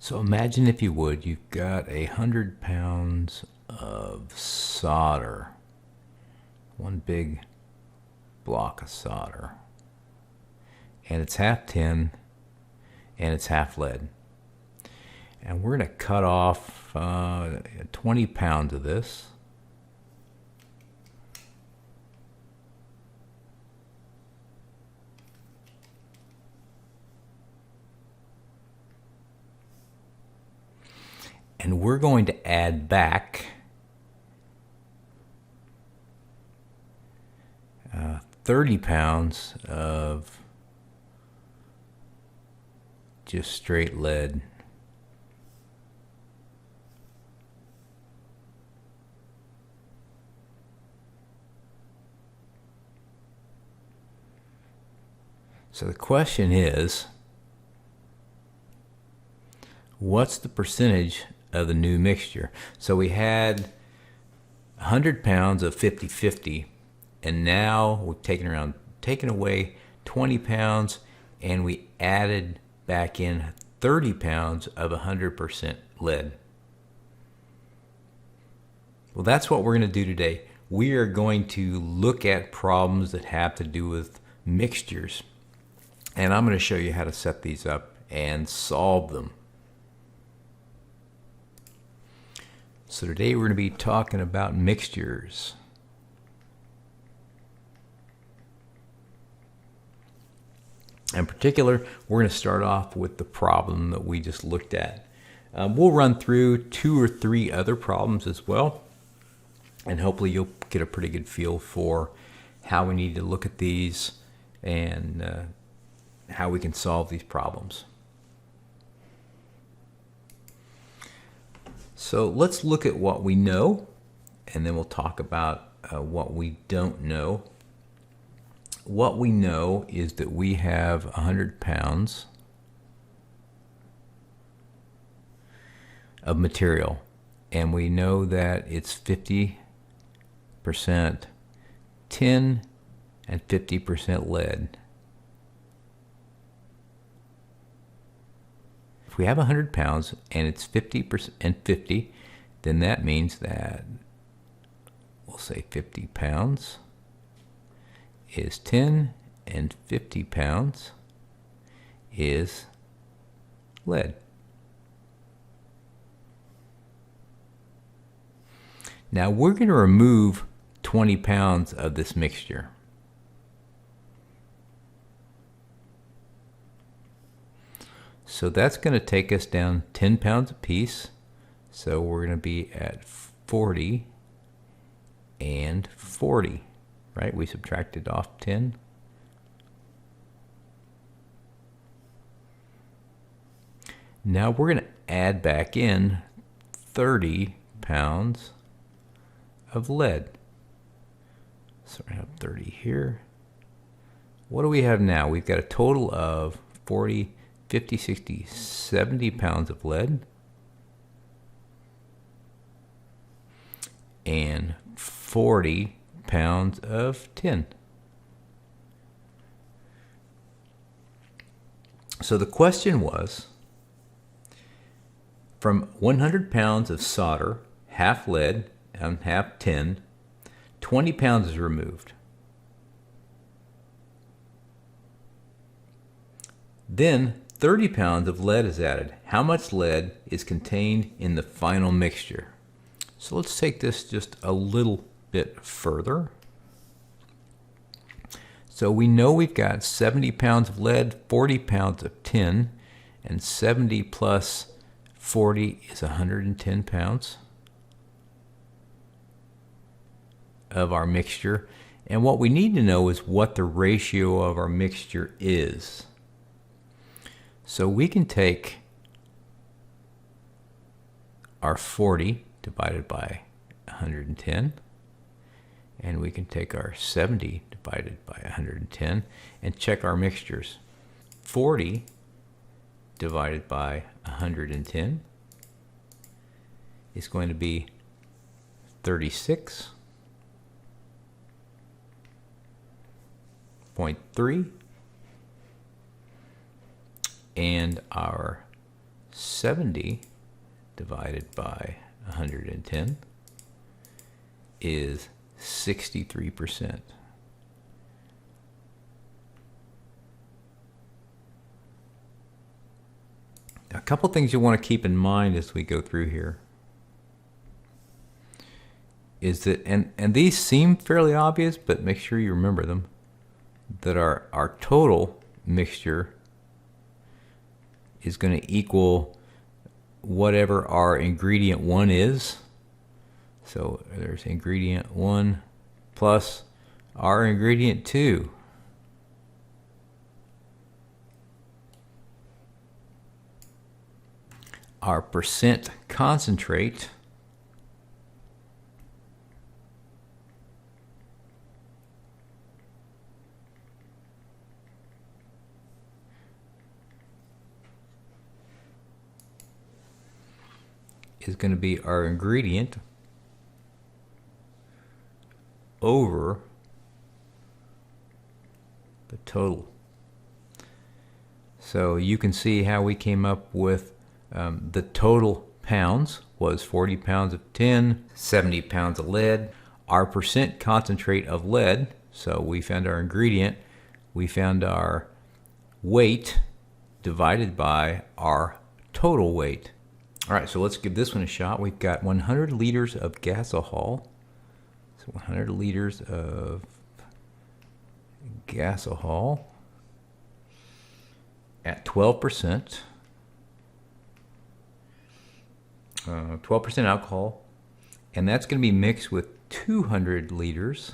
So imagine, if you would, you've got 100 pounds of solder, one big block of solder, and it's half tin and it's half lead. And we're going to cut off 20 pounds of this. And we're going to add back 30 pounds of just straight lead. So the question is, what's the percentage of the new mixture? So we had 100 pounds of 50-50, and now we've taken away 20 pounds, and we added back in 30 pounds of 100% lead. Well, that's what we're going to do today. We are going to look at problems that have to do with mixtures, and I'm going to show you how to set these up and solve them. So today we're going to be talking about mixtures. In particular, we're going to start off with the problem that we just looked at. We'll run through 2 or 3 other problems as well, and hopefully you'll get a pretty good feel for how we need to look at these and how we can solve these problems. So let's look at what we know, and then we'll talk about what we don't know. What we know is that we have 100 pounds of material, and we know that it's 50% tin and 50% lead. If we have 100 pounds and it's 50% and 50, then that means that we'll say 50 pounds is tin and 50 pounds is lead. Now we're going to remove 20 pounds of this mixture. So that's going to take us down 10 pounds a piece. So we're going to be at 40 and 40, right? We subtracted off 10. Now we're going to add back in 30 pounds of lead. So I have 30 here. What do we have now? We've got a total of 40, 50, 60, 70 pounds of lead and 40 pounds of tin. So the question was, from 100 pounds of solder, half lead and half tin, 20 pounds is removed. Then 30 pounds of lead is added. How much lead is contained in the final mixture? So let's take this just a little bit further. So we know we've got 70 pounds of lead, 40 pounds of tin, and 70 plus 40 is 110 pounds of our mixture. And what we need to know is what the ratio of our mixture is. So we can take our 40 divided by 110, and we can take our 70 divided by 110 and check our mixtures. 40 divided by 110 is going to be 36.3, and our 70 divided by 110 is 63%. A couple things you want to keep in mind as we go through here is that, and these seem fairly obvious, but make sure you remember them, that our total mixture is going to equal whatever our ingredient 1 is. So there's ingredient 1 plus our ingredient 2. Our percent concentrate is going to be our ingredient over the total. So you can see how we came up with the total pounds was 40 pounds of tin, 70 pounds of lead. Our percent concentrate of lead, so we found our ingredient, we found our weight divided by our total weight. All right, so let's give this one a shot. We've got 100 liters of gasohol. So 100 liters of gasohol at 12%. 12% alcohol, and that's going to be mixed with 200 liters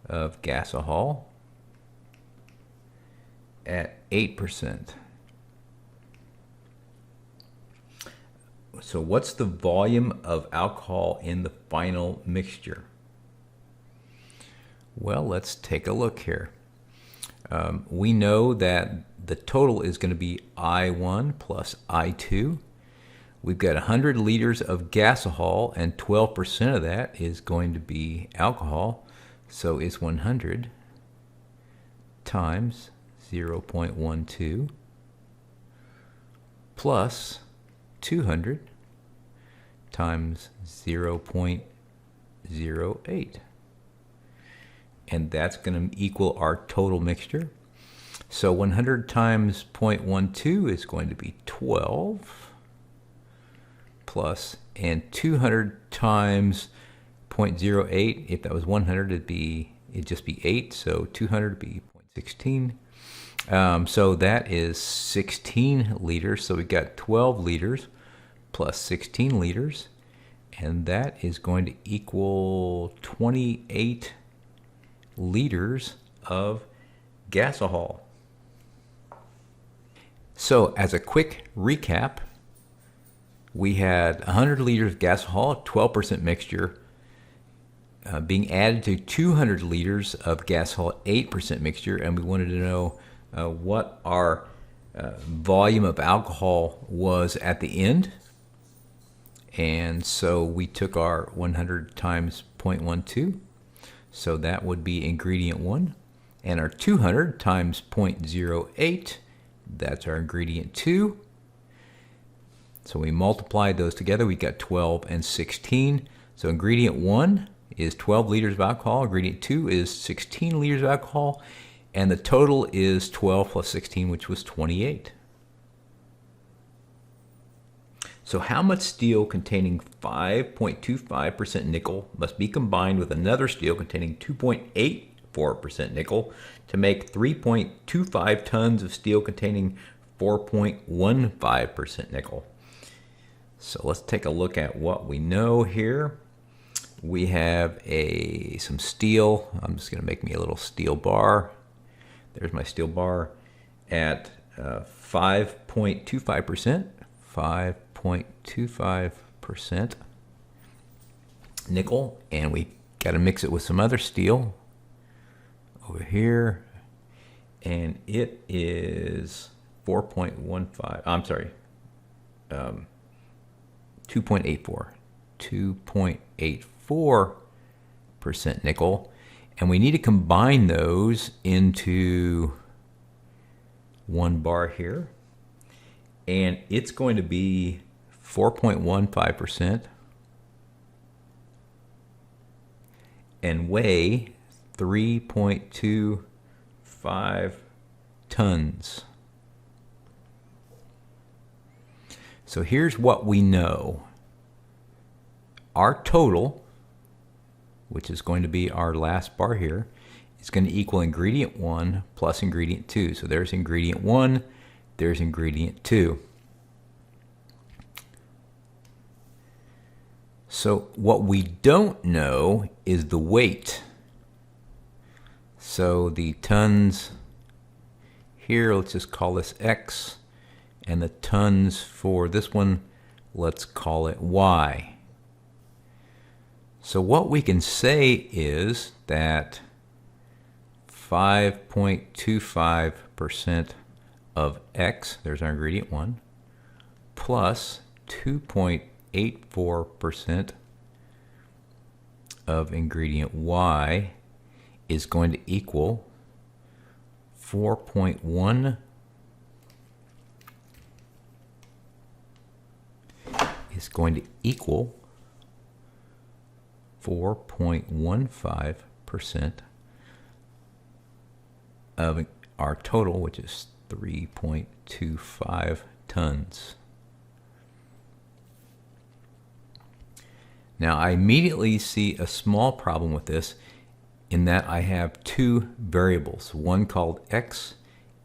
of gasohol at 8%. So what's the volume of alcohol in the final mixture? Well, let's take a look here. We know that the total is going to be I1 plus I2. We've got 100 liters of gasohol, and 12% of that is going to be alcohol. So it's 100 times 0.12 plus 200 times 0.08. And that's going to equal our total mixture. So 100 times 0.12 is going to be 12. Plus, and 200 times 0.08, if that was 100, it'd just be 8, so 200 would be 0.16. So that is 16 liters, so we got 12 liters plus 16 liters, and that is going to equal 28 liters of gasohol. So as a quick recap, we had 100 liters of gasohol, 12% mixture, being added to 200 liters of gasohol, 8% mixture, and we wanted to know what our volume of alcohol was at the end. And so we took our 100 times 0.12, so that would be ingredient 1, and our 200 times 0.08, that's our ingredient 2. So we multiplied those together, we got 12 and 16. So ingredient 1 is 12 liters of alcohol, ingredient 2 is 16 liters of alcohol, and the total is 12 plus 16, which was 28. So how much steel containing 5.25% nickel must be combined with another steel containing 2.84% nickel to make 3.25 tons of steel containing 4.15% nickel? So let's take a look at what we know here. We have some steel. I'm just going to make me a little steel bar. There's my steel bar at 5.25%. 5.25% nickel, and we got to mix it with some other steel over here, and it is 4.15. I'm sorry, 2.84% nickel, and we need to combine those into one bar here. and it's going to be 4.15% and weigh 3.25 tons. So here's what we know. Our total, which is going to be our last bar here, is going to equal ingredient 1 plus ingredient 2. So there's ingredient 1, there's ingredient 2. So what we don't know is the weight. So the tons here, let's just call this X, and the tons for this one, let's call it Y. So what we can say is that 5.25% of X, there's our ingredient 1, plus 2.84% of ingredient Y is going to equal 4.1 is going to equal 4.15% of our total, which is 3.25 tons. Now I immediately see a small problem with this in that I have two variables, one called X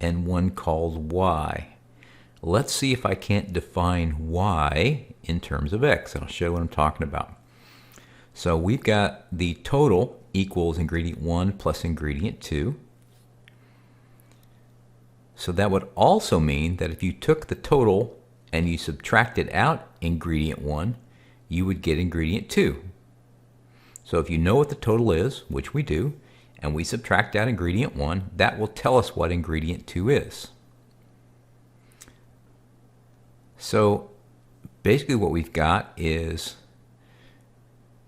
and one called Y. Let's see if I can't define Y in terms of X, and I'll show you what I'm talking about. So we've got the total equals ingredient 1 plus ingredient 2. So that would also mean that if you took the total and you subtracted out ingredient 1, you would get ingredient 2. So if you know what the total is, which we do, and we subtract out ingredient 1, that will tell us what ingredient 2 is. So basically what we've got is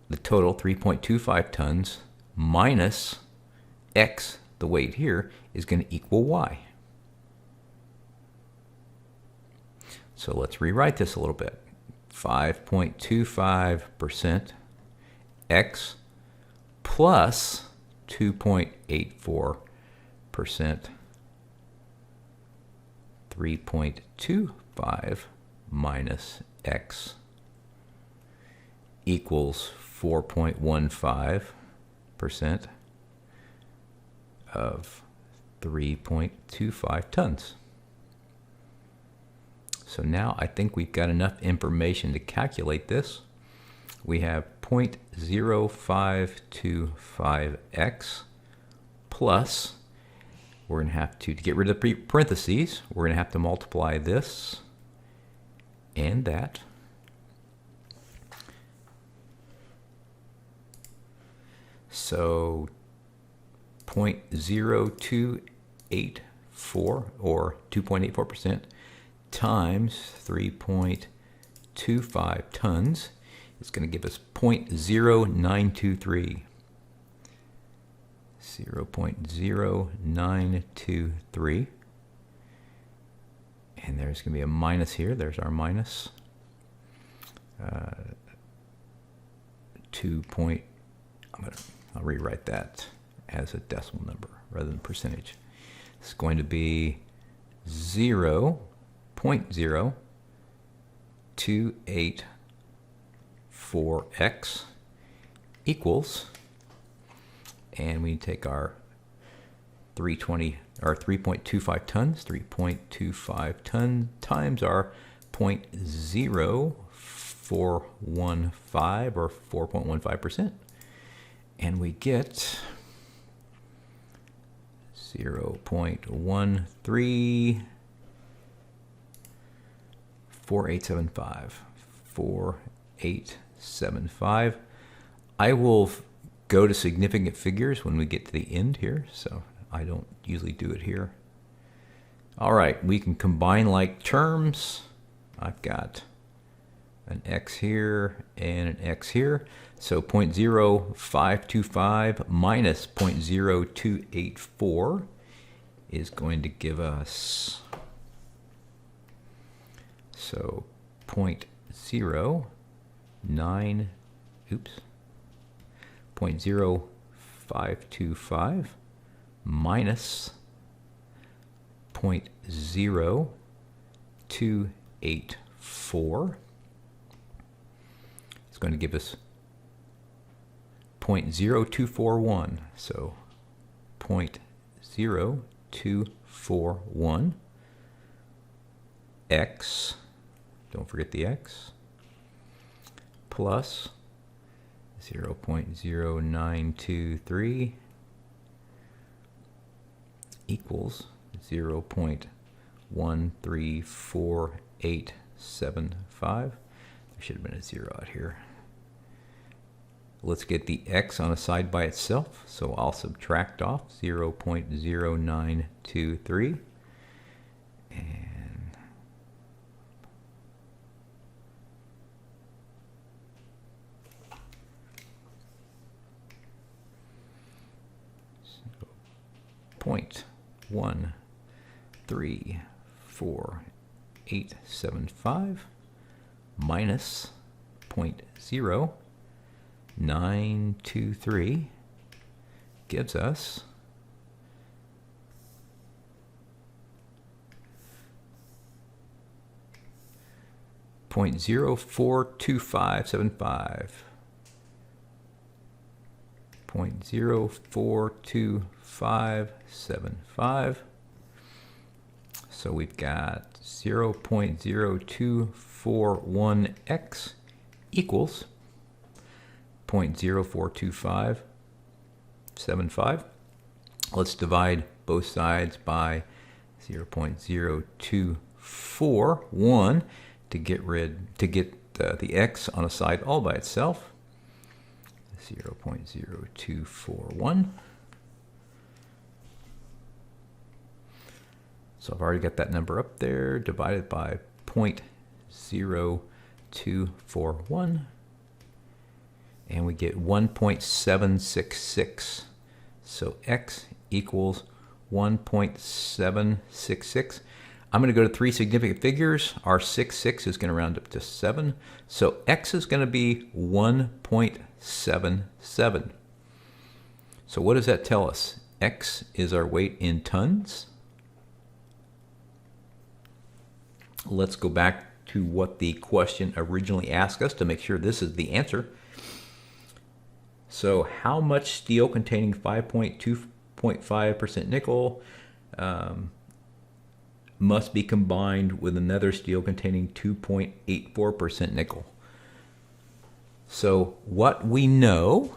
the total 3.25 tons minus X, the weight here, is going to equal Y. So let's rewrite this a little bit. 5.25% X plus 2.84%, 3.25 minus X equals 4.15% of 3.25 tons. So now I think we've got enough information to calculate this. We have 0.0525x plus, we're going to have to get rid of the parentheses, we're going to have to multiply this and that. So 0.0284 or 2.84% times 3.25 tons is going to give us 0.0923. 0.0923. And there's going to be a minus here. There's our minus. 2. I'll rewrite that as a decimal number rather than percentage. It's going to be 0.0284x equals, and we take our 3.25 tons, 3.25 ton times our 0.0415 or 4.15%, and we get 0.134875. 4875. I will go to significant figures when we get to the end here, so I don't usually do it here. All right, we can combine like terms. I've got an X here and an X here. So 0.0525 minus 0.0284 is going to give us So 0.0525 minus 0.0284 is going to give us 0.0241. So 0.0241 x, don't forget the x, plus 0.0923 equals 0.134875. There should have been a 0 out here. Let's get the x on a side by itself. So I'll subtract off 0.0923 and so 0.134875 minus 0.0923 gives us 0.042575. 0.042575. So we've got 0.0241x equals 0.042575. Let's divide both sides by 0.0241 to get the x on a side all by itself. 0.0241. So I've already got that number up there, divided by 0.0241, and we get 1.766. So x equals 1.766. I'm going to go to 3 significant figures. Our 6 is going to round up to 7. So x is going to be 1.77. So what does that tell us? X is our weight in tons. Let's go back to what the question originally asked us to make sure this is the answer. So how much steel containing 5.25% nickel must be combined with another steel containing 2.84% nickel? So what we know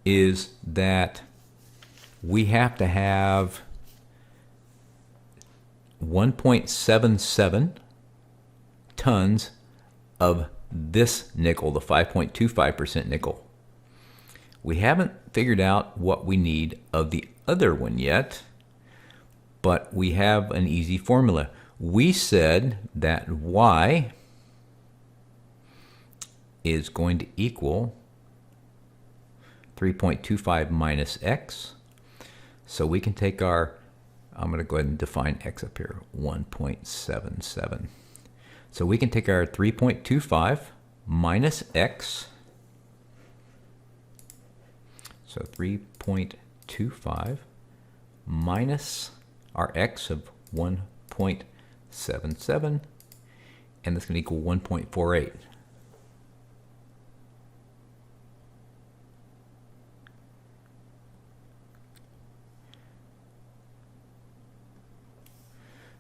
is that we have to have 1.77 tons of this nickel, the 5.25% nickel. We haven't figured out what we need of the other one yet, but we have an easy formula. We said that y is going to equal 3.25 minus x. So we can take our, I'm going to go ahead and define x up here, 1.77. So we can take our 3.25 minus x. So 3.25 minus our x of 1.77, and that's going to equal 1.48.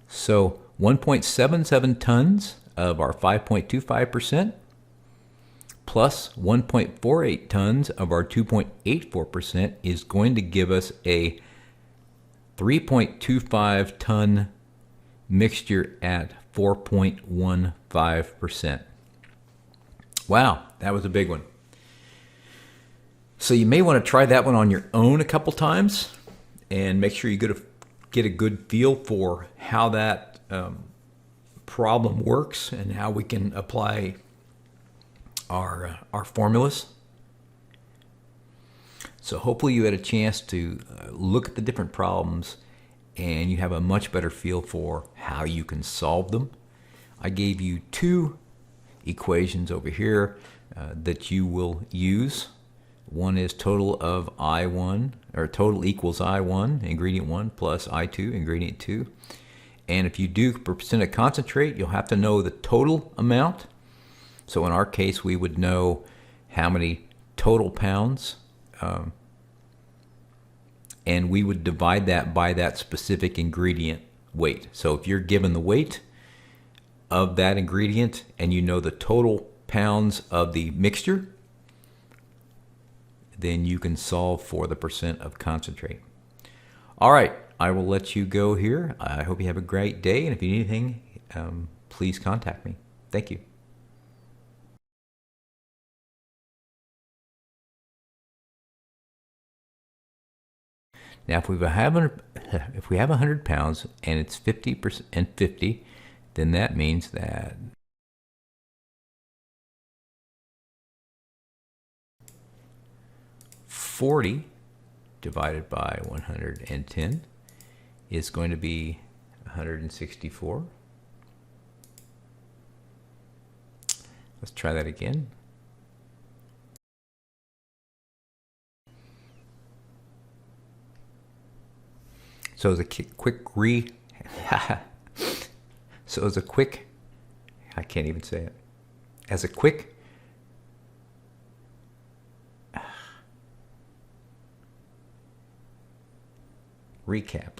So 1.77 tons of our 5.25% plus 1.48 tons of our 2.84% is going to give us a 3.25 ton mixture at 4.15%. Wow, that was a big one. So you may want to try that one on your own a couple times and make sure you get a good feel for how that problem works and how we can apply our formulas. So hopefully you had a chance to look at the different problems and you have a much better feel for how you can solve them. I gave you two equations over here that you will use. One is total of I1, or total equals I1, ingredient 1, plus I2, ingredient 2. And if you do percent of concentrate, you'll have to know the total amount. So in our case, we would know how many total pounds, and we would divide that by that specific ingredient weight. So if you're given the weight of that ingredient and you know the total pounds of the mixture, then you can solve for the percent of concentrate. All right, I will let you go here. I hope you have a great day, and if you need anything, please contact me. Thank you. Now, if we have 100 pounds and it's 50% and 50, then that means that 40 divided by 110 is going to be 164. Let's try that again. So as a quick I can't even say it. As a quick recap.